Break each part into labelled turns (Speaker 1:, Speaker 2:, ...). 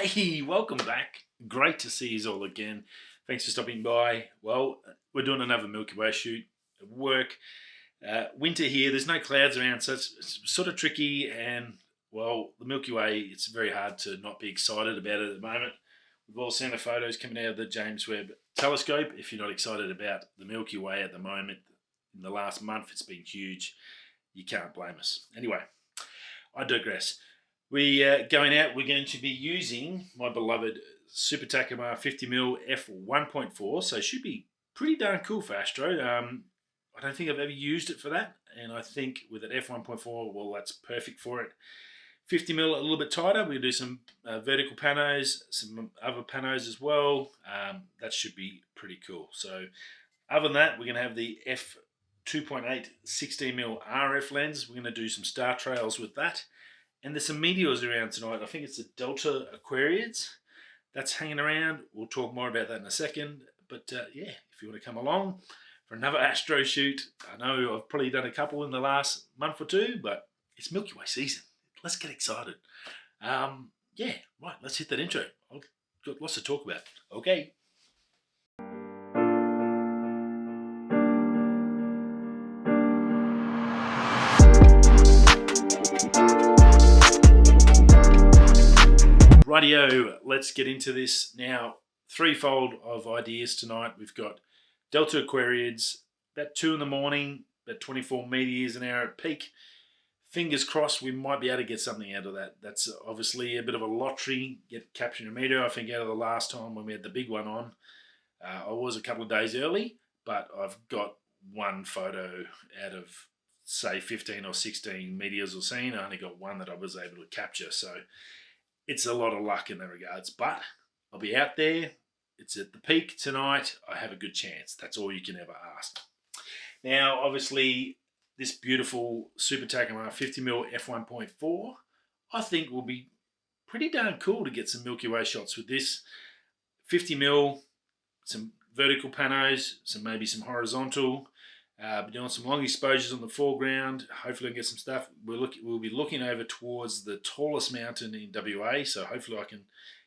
Speaker 1: Hey, welcome back. Great to see you all again. Thanks for stopping by. Well, we're doing another Milky Way shoot at work. Winter here, there's no clouds around, so it's sort of tricky. And, well, the Milky Way, it's very hard to not be excited about it at the moment. We've all seen the photos coming out of the James Webb Telescope. If you're not excited about the Milky Way at the moment, in the last month, it's been huge. You can't blame us. Anyway, I digress. We're going to be using my beloved Super Takumar 50mm F1.4, so it should be pretty darn cool for astro. I don't think I've ever used it for that, and I think with an F1.4, well, that's perfect for it. 50mm a little bit tighter. We'll do some vertical panos, some other panos as well. That should be pretty cool. So other than that, we're going to have the F2.8 16mm RF lens. We're going to do some star trails with that. And there's some meteors around tonight. I think it's the Delta Aquariids that's hanging around. We'll talk more about that in a second. But yeah, if you want to come along for another astro shoot, I know I've probably done a couple in the last month or two, but it's Milky Way season. Let's get excited. Yeah, right, let's hit that intro. I've got lots to talk about. Okay. Rightio, let's get into this now. Threefold of ideas tonight. We've got Delta Aquariids, about 2 in the morning, about 24 meteors an hour at peak. Fingers crossed we might be able to get something out of that. That's obviously a bit of a lottery, capturing a meteor. I think out of the last time when we had the big one on, I was a couple of days early, but I've got one photo out of, say, 15 or 16 meteors I've seen. I only got one that I was able to capture, so it's a lot of luck in that regards, but I'll be out there. It's at the peak tonight. I have a good chance. That's all you can ever ask. Now, obviously, this beautiful Super Takumar 50mm F1.4, I think will be pretty darn cool to get some Milky Way shots with this. 50mm, some vertical panos, maybe some horizontal. Doing some long exposures on the foreground. Hopefully I can get some stuff. We'll be looking over towards the tallest mountain in WA, so hopefully I can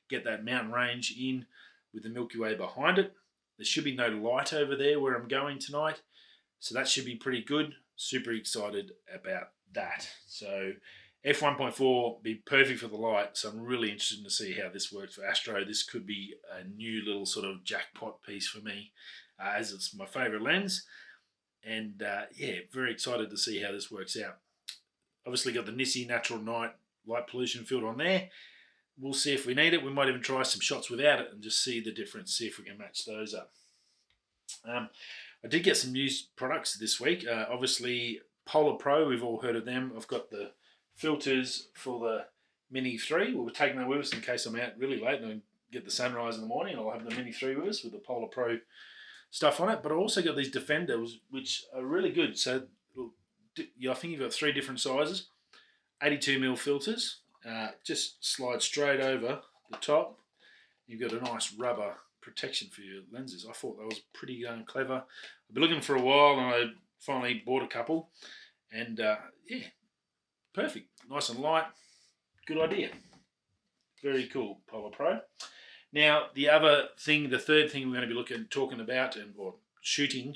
Speaker 1: get that mountain range in with the Milky Way behind it. There should be no light over there where I'm going tonight, so that should be pretty good. Super excited about that. So F1.4 be perfect for the light, so I'm really interested to see how this works for astro. This could be a new little sort of jackpot piece for me, as it's my favourite lens. And yeah, very excited to see how this works out. Obviously got the NISI Natural Night Light Pollution Filter on there. We'll see if we need it. We might even try some shots without it and just see the difference, see if we can match those up. I did get some new products this week. Obviously, Polar Pro, we've all heard of them. I've got the filters for the Mini 3. We'll be taking that with us in case I'm out really late and I get the sunrise in the morning. I'll have the Mini 3 with us with the Polar Pro stuff on it, but I also got these defenders which are really good. So I think you've got 3 different sizes, 82mm filters, just slide straight over the top. You've got a nice rubber protection for your lenses. I thought that was pretty clever. I've been looking for a while and I finally bought a couple, and yeah, perfect, nice and light, good idea, very cool, Polar Pro. Now, the third thing we're going to be talking about or shooting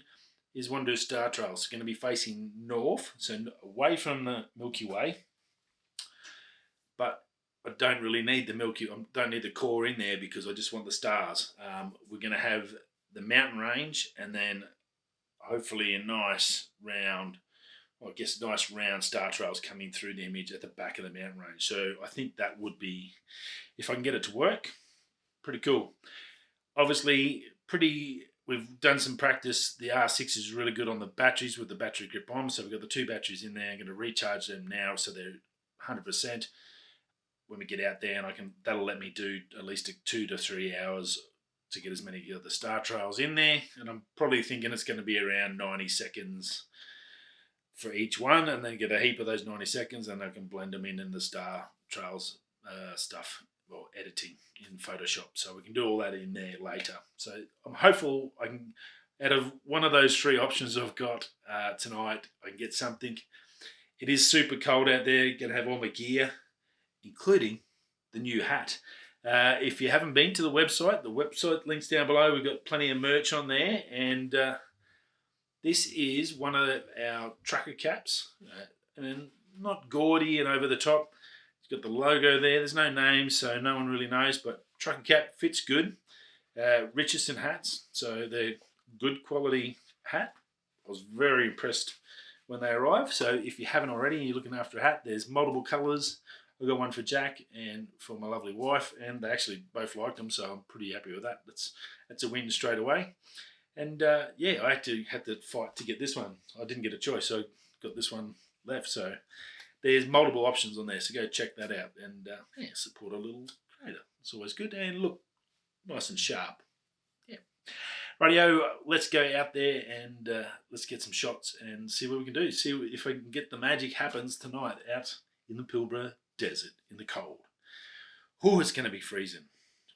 Speaker 1: is one of those star trails. It's going to be facing north, so away from the Milky Way. But I don't really need I don't need the core in there because I just want the stars. We're going to have the mountain range and then hopefully a nice round star trails coming through the image at the back of the mountain range. So I think that would be, if I can get it to work, pretty cool. Obviously, we've done some practice. The R6 is really good on the batteries with the battery grip on. So we've got the 2 batteries in there. I'm going to recharge them now so they're 100% when we get out there, and that'll let me do at least 2 to 3 hours to get as many of the star trails in there. And I'm probably thinking it's going to be around 90 seconds for each one, and then get a heap of those 90 seconds, and I can blend them in the star trails stuff. Well, editing in Photoshop, so we can do all that in there later. So I'm hopeful I can, out of one of those 3 options I've got tonight, I can get something. It is super cold out there. Going to have all my gear, including the new hat. If you haven't been to the website link's down below. We've got plenty of merch on there, and this is one of our trucker caps, and not gaudy and over the top. It's got the logo there. There's no name, so no one really knows, but trucker cap fits good. Richardson hats, so they're good quality hat. I was very impressed when they arrived. So if you haven't already and you're looking after a hat, there's multiple colours. I've got one for Jack and for my lovely wife, and they actually both liked them, so I'm pretty happy with that. That's a win straight away. And yeah, I actually had to fight to get this one. I didn't get a choice, so I got this one left. So there's multiple options on there, so go check that out and yeah, support a little creator. It's always good, and look nice and sharp. Yeah. Radio, let's go out there and let's get some shots and see what we can do. See if we can get the magic happens tonight out in the Pilbara Desert in the cold. Oh, it's going to be freezing.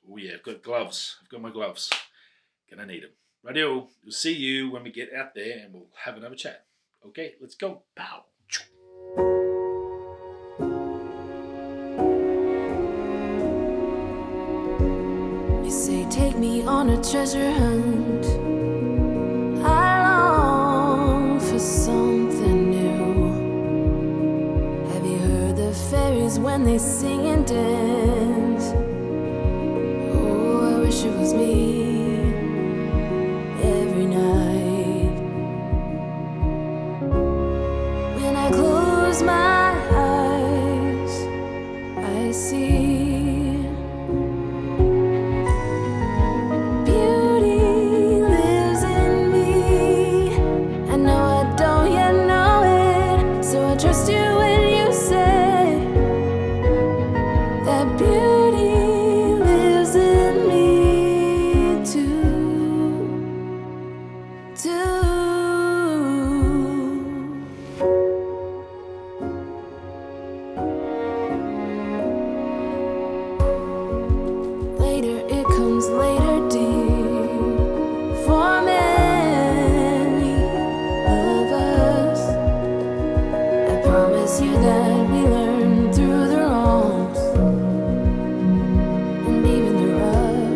Speaker 1: Oh yeah, I've got gloves. I've got my gloves. Gonna need them. Radio, we'll see you when we get out there and we'll have another chat. Okay, let's go. Pow.
Speaker 2: You say take me on a treasure hunt. I long for something new. Have you heard the fairies when they sing and dance? Oh, I wish it was me. Every night when I close my eyes, I see beauty lives in me. I know I don't yet know it, so I trust you when you say that beauty lives in me too. Later it comes later, dear, for many of us. I promise you that we learn through the wrongs, and even the rough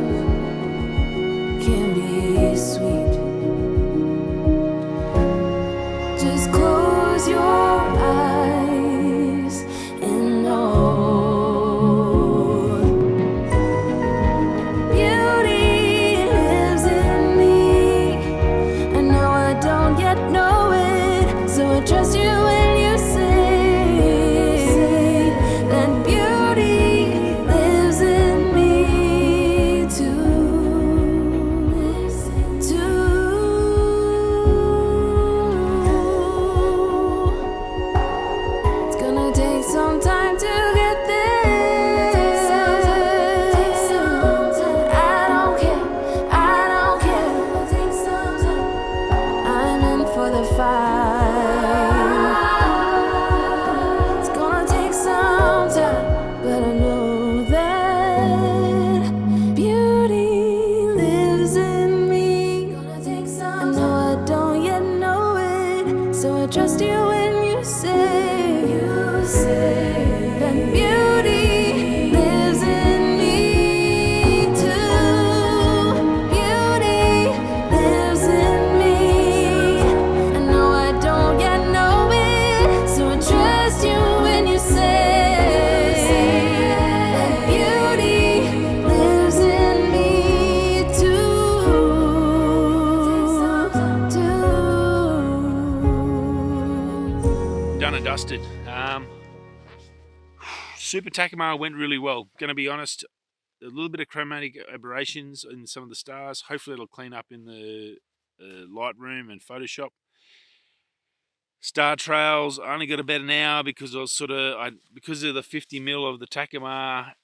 Speaker 2: can be sweet. Just close your eyes and know beauty lives in me. I know I don't yet know it, so I trust you when you say that beauty lives in me too. It's gonna take some time to get there. I don't care, I don't care. I'm in for the fight. It's gonna take some time, but I know that beauty lives in me. I know I don't yet know it, so I trust you when you say that beauty lives in me too. Beauty lives in me. I know I don't yet know it, so I trust you when you say that beauty lives in me too.
Speaker 1: Done and dusted. Super Takumar went really well. Going to be honest, a little bit of chromatic aberrations in some of the stars. Hopefully it'll clean up in the Lightroom and Photoshop. Star trails, I only got about an hour because I was because of the 50mm of the Takumar,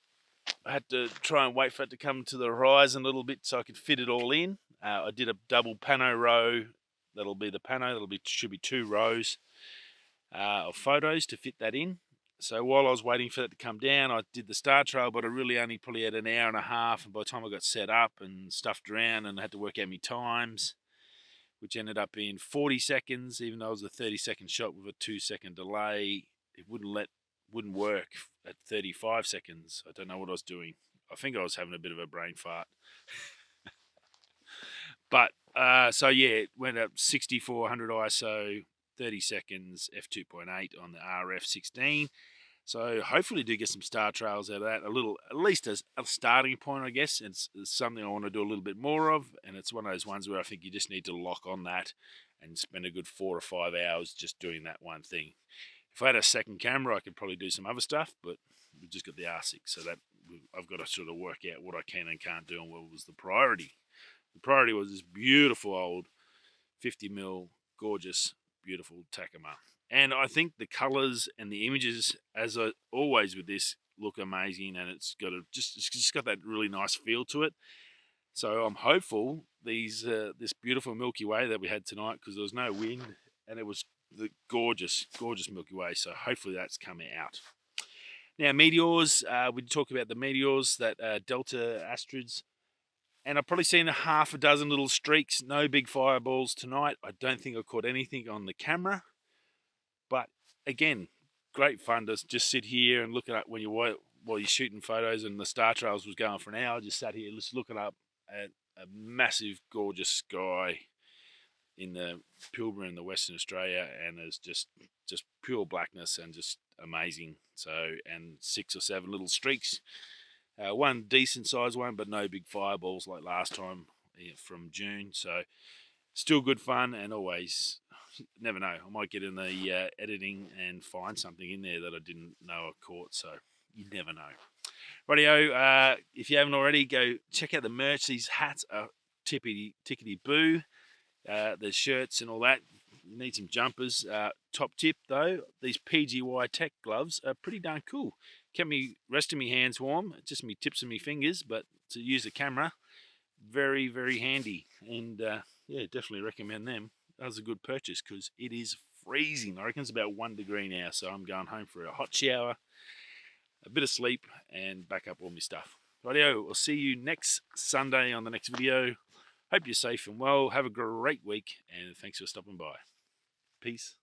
Speaker 1: I had to try and wait for it to come to the horizon a little bit so I could fit it all in. I did a double PANO row. That'll be the PANO. Should be 2 rows of photos to fit that in. So while I was waiting for that to come down, I did the star trail, but I really only probably had an hour and a half. And by the time I got set up and stuffed around and I had to work out my times, which ended up being 40 seconds, even though it was a 30-second shot with a 2-second delay, it wouldn't work at 35 seconds. I don't know what I was doing. I think I was having a bit of a brain fart. But, so yeah, went up 6400 ISO, 30 seconds, f2.8 on the RF16. So hopefully do get some star trails out of that. At least as a starting point, I guess. It's something I want to do a little bit more of. And it's one of those ones where I think you just need to lock on that and spend a good 4 or 5 hours just doing that one thing. If I had a second camera, I could probably do some other stuff, but we've just got the R6, so that I've got to sort of work out what I can and can't do and what was the priority. The priority was this beautiful old 50mm, gorgeous, beautiful Takumar. And I think the colours and the images, as always with this, look amazing, and it's just got that really nice feel to it. So I'm hopeful this beautiful Milky Way that we had tonight, because there was no wind and it was the gorgeous Milky Way. So hopefully that's coming out. Now meteors, we talk about the meteors, that Delta Astrids, and I've probably seen a half a dozen little streaks. No big fireballs tonight. I don't think I caught anything on the camera, but again, great fun to just sit here and look at when while you're shooting photos, and the star trails was going for an hour. Just sat here just looking up at a massive, gorgeous sky in the Pilbara in the Western Australia, and there's just pure blackness and just amazing. So, and 6 or 7 little streaks, one decent sized one, but no big fireballs like last time from June. So still good fun, and always never know, I might get in the editing and find something in there that I didn't know I caught. So you never know. Rightio, if you haven't already, go check out the merch. These hats are tickety boo. There's shirts and all that. You need some jumpers. Top tip though, these PGY Tech gloves are pretty darn cool. Kept me rest of my hands warm, just me tips of my fingers, but to use the camera, very, very handy. And yeah, definitely recommend them. That was a good purchase because it is freezing. I reckon it's about 1 degree now, so I'm going home for a hot shower, a bit of sleep, and back up all my stuff. Rightio, I'll see you next Sunday on the next video. Hope you're safe and well. Have a great week, and thanks for stopping by. Peace.